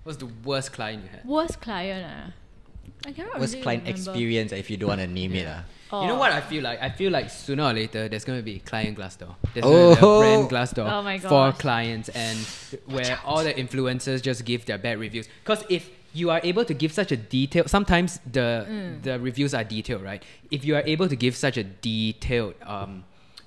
What's the worst client you had? Worst client, I cannot Worst really client remember. experience, if you don't want to name it. Oh. You know what I feel like? I feel like sooner or later there's going to be client Glassdoor. There's going to be a brand Glassdoor Oh my for gosh. clients, and where all the influencers just give their bad reviews. Because if you are able to give such a detail, sometimes the reviews are detailed, right? If you are able to give such a detailed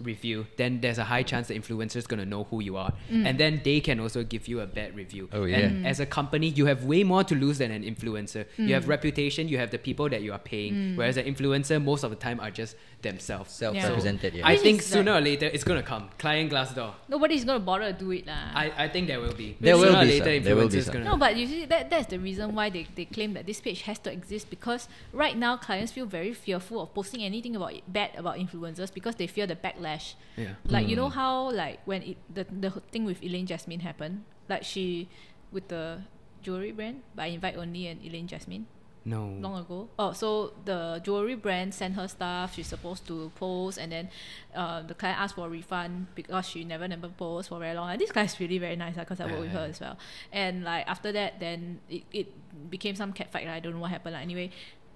review, then there's a high chance the influencer is going to know who you are, and then they can also give you a bad review. And as a company, you have way more to lose than an influencer. You have reputation, you have the people that you are paying, whereas an influencer most of the time are just themselves. Self-represented, I think Which is sooner or later it's going to come. Client Glassdoor. Nobody's gonna bother to do it, I think there will be. There will Sooner or be later some. There will be influencers some. gonna. No, but you see, that's the reason why they claim that this page has to exist, because right now clients feel very fearful of posting anything bad about influencers because they fear the backlash. Yeah. Like you know how like when the thing with Elaine Jasmine happened, like she with the jewelry brand by Invite Only and Elaine Jasmine No. long ago. Oh, so the jewelry brand sent her stuff. She's supposed to post, and then the client asked for a refund because she never post for very long. And this guy's really very nice because I work with her as well. And like after that, then it became some catfight. I don't know what happened. Anyway,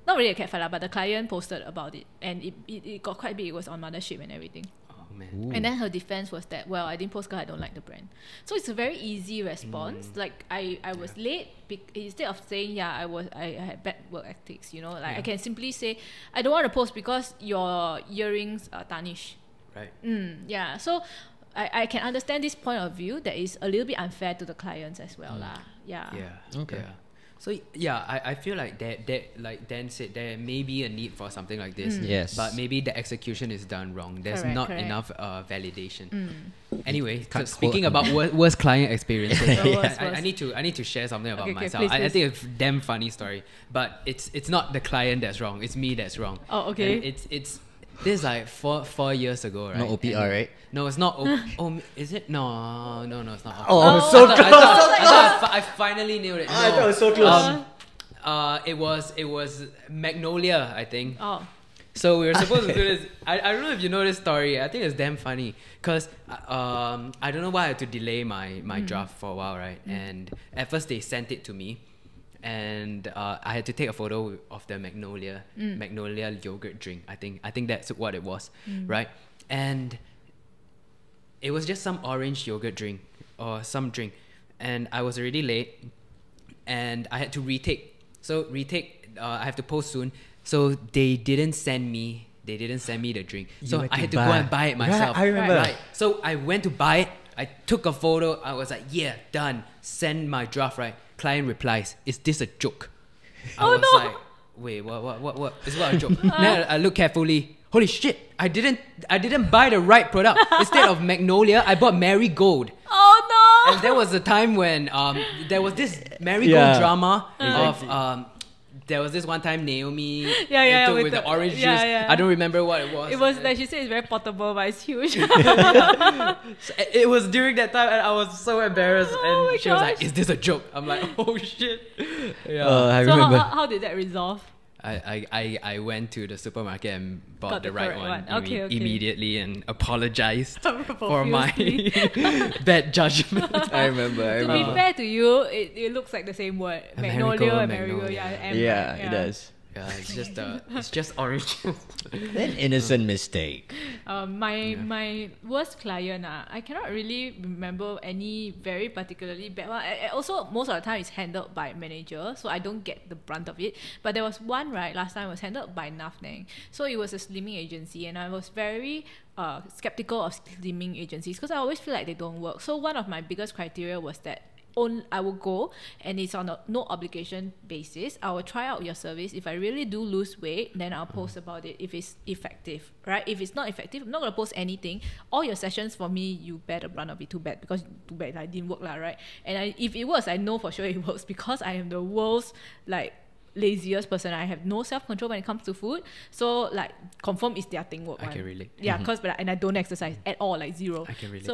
not really a catfight, but the client posted about it, and it got quite big. It was on Mothership and everything. Man. And then her defense was that, well, I didn't post because I don't like the brand. So it's a very easy response. Like I was late, instead of saying I had bad work ethics, you know, like I can simply say I don't want to post because your earrings are tarnished. Right. Yeah. So I can understand this point of view that is a little bit unfair to the clients as well, Yeah. Okay. Yeah. So I feel like that like Dan said, there may be a need for something like this. Yes. But maybe the execution is done wrong. There's not enough validation. Anyway, so speaking about worst client experiences, I need to share something about myself. Please. I think it's a damn funny story, but it's not the client that's wrong. It's me that's wrong. Oh, okay. And it's this is like 4 years ago, right? Not OPR, right? No, it's not. Is it? No, it's not. Oh, so I thought I finally nailed it. No. I thought it was so close. It was Magnolia, I think. Oh. So we were supposed to do this. I don't know if you know this story. I think it's damn funny because I don't know why I had to delay my draft for a while, right? And at first they sent it to me, and I had to take a photo of the Magnolia yogurt drink. I think that's what it was, right? And it was just some orange yogurt drink or some drink, and I was already late, and I had to retake. So I have to post soon. So they didn't send me the drink. So I had to go and buy it myself. Right, I remember. Right. So I went to buy it. I took a photo. I was like, yeah, done. Send my draft, right? Client replies, is this a joke? I was like, wait, what? Is what a joke? Then I look carefully. Holy shit! I didn't buy the right product. Instead of Magnolia, I bought Marigold. Oh no! And there was a time when there was this Marigold drama of there was this one time Naomi with the orange juice. I don't remember what it was. It was like she said it's very portable, but it's huge. So it was during that time, and I was so embarrassed. Oh and she was like, "Is this a joke?" I'm like, "Oh shit!" Yeah. I So remember. how did that resolve? I went to the supermarket and bought Got the the right correct one, one. Okay. immediately and apologized for my bad judgment. I remember. To be fair to you, it looks like the same word. Magnolia and Marigold. Yeah, it does. Yeah, it's just orange. An innocent mistake. My worst client, I cannot really remember any very particularly bad one. Also, most of the time it's handled by manager, so I don't get the brunt of it. But there was one, right, last time it was handled by Nafnang. So it was a slimming agency, and I was very skeptical of slimming agencies because I always feel like they don't work. So one of my biggest criteria was that I will go, and it's on a no obligation basis. I will try out your service. If I really do lose weight, then I'll post about it if it's effective, right? If it's not effective, I'm not going to post anything. All your sessions for me, you bear the brunt of it. Too bad, because too bad it didn't work, right? And if it works, I know for sure it works because I am the world's laziest person. I have no self-control when it comes to food, so confirm is their thing work. I can relate. Yeah, and I don't exercise at all, zero. I can relate.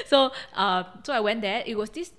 So I went there. It was this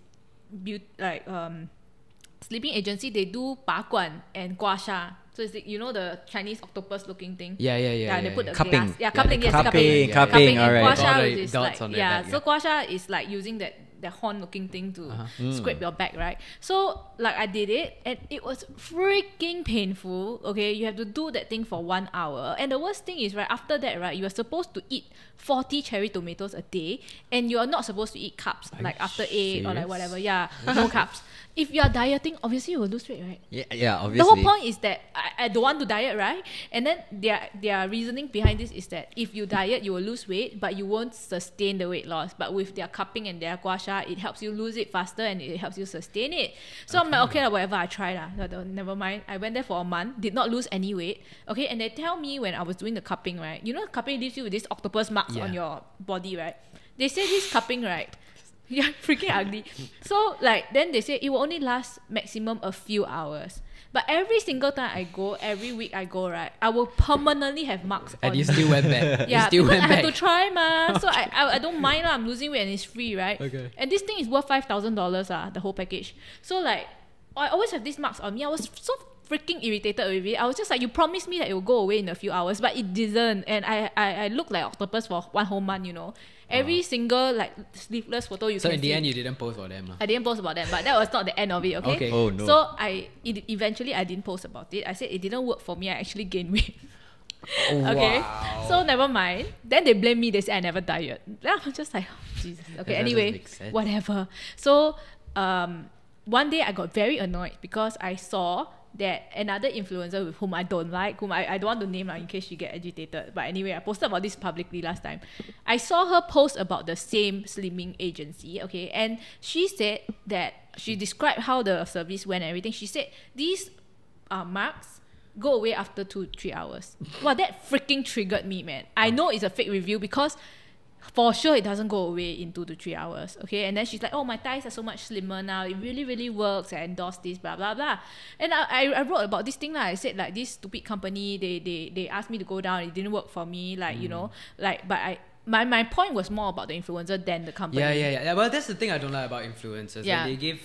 sleeping agency. They do 拔罐 and gua sha. So it's like, you know the Chinese octopus looking thing. Yeah. And they put the Cupping. glass. Yeah, cupping. Yes, Cupping, cupping. alright. And gua sha All the is dots like, on the yeah. back, So gua sha is like using that horn looking thing to Mm. scrape your back, right? So like I did it and it was freaking painful. Okay, you have to do that thing for 1 hour. And the worst thing is, right, after that, right, you are supposed to eat 40 cherry tomatoes a day, and you are not supposed to eat carbs Are like you after 8 or like serious? whatever. Yeah, no carbs. If you are dieting, obviously you will lose weight, right? Yeah, obviously. The whole point is that I don't want to diet, right? And then their reasoning behind this is that if you diet, you will lose weight, but you won't sustain the weight loss. But with their cupping and their gua sha, it helps you lose it faster and it helps you sustain it. So I'm like, okay, whatever, I try lah. Never mind. I went there for a month, did not lose any weight. Okay, and they tell me when I was doing the cupping, right? You know, cupping leaves you with this octopus marks on your body, right? They say this cupping, right? Yeah, freaking ugly. So like then they say it will only last maximum a few hours. But every single time I go, every week I go, right, I will permanently have marks on And you still went back. yeah, you still because went I have back. to try ma. So I don't mind lah. I'm losing weight and it's free, right? Okay. And this thing is worth $5,000 the whole package. So like I always have these marks on me. I was so freaking irritated with it. I was just like, you promised me that it will go away in a few hours, but it didn't. And I looked like octopus for 1 whole month, you know. Every single like sleeveless photo you So can in the see. end, you didn't post for them, lah. I didn't post about that, but that was not the end of it, okay? Okay. Oh, no. So eventually I didn't post about it. I said it didn't work for me. I actually gained weight. Okay, so never mind. Then they blame me. They say I never diet. Then I'm just like, oh, Jesus. Okay, That doesn't anyway, make sense. whatever. So one day I got very annoyed because I saw that another influencer with whom I don't like, whom I don't want to name in case she get agitated. But anyway, I posted about this publicly last time. I saw her post about the same slimming agency, okay, and she said that she described how the service went and everything. She said these marks go away after 2-3 hours. Wow, that freaking triggered me, man. I know it's a fake review because for sure it doesn't go away in 2 to 3 hours, okay? And then she's like, oh, my thighs are so much slimmer now, it really, really works, I endorse this, blah, blah, blah. And I wrote about this thing, I said, like, this stupid company, they asked me to go down, it didn't work for me, like, you know, like, but my point was more about the influencer than the company. Yeah. Well, that's the thing I don't like about influencers. Yeah. Like, they give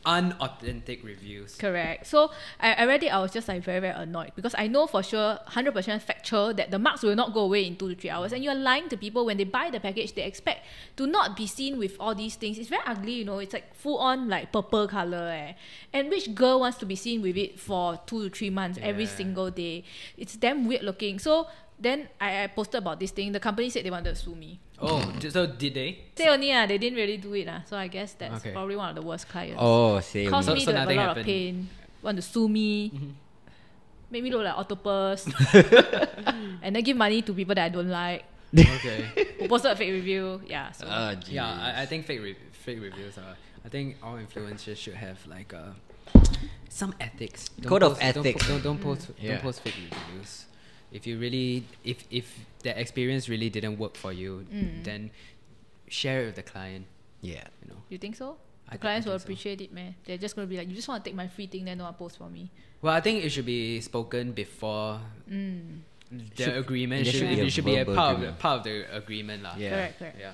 unauthentic reviews. Correct. So I read it, I was just like very, very annoyed because I know for sure 100% factual that the marks will not go away in 2 to 3 hours, and you're lying to people. When they buy the package, they expect to not be seen with all these things. It's very ugly, you know. It's like full on like purple color, and which girl wants to be seen with it for 2 to 3 months every single day? It's damn weird looking. So then I posted about this thing. The company said they wanted to sue me. Oh, so did they? They only they didn't really do it. So I guess that's Okay. probably one of the worst clients. Oh, same. Caused So- me so to have a nothing lot happened. of pain. Want to sue me. Make me look like octopus. And then give money to people that I don't like. Okay. Who posted a fake review. Yeah. So Jeez. Yeah, I think fake reviews are. I think all influencers should have like some ethics. Code of ethics. Don't post Yeah. fake reviews. If you really, if the experience really didn't work for you, then share it with the client. Yeah. You know. you think so? I The clients will think so. appreciate it, man. They're just gonna be like, you just want to take my free thing, then don't post for me. Well, I think it should be spoken before the agreement. there should be a It should be a verbal part agreement. of the agreement, lah. Yeah. Correct. Yeah.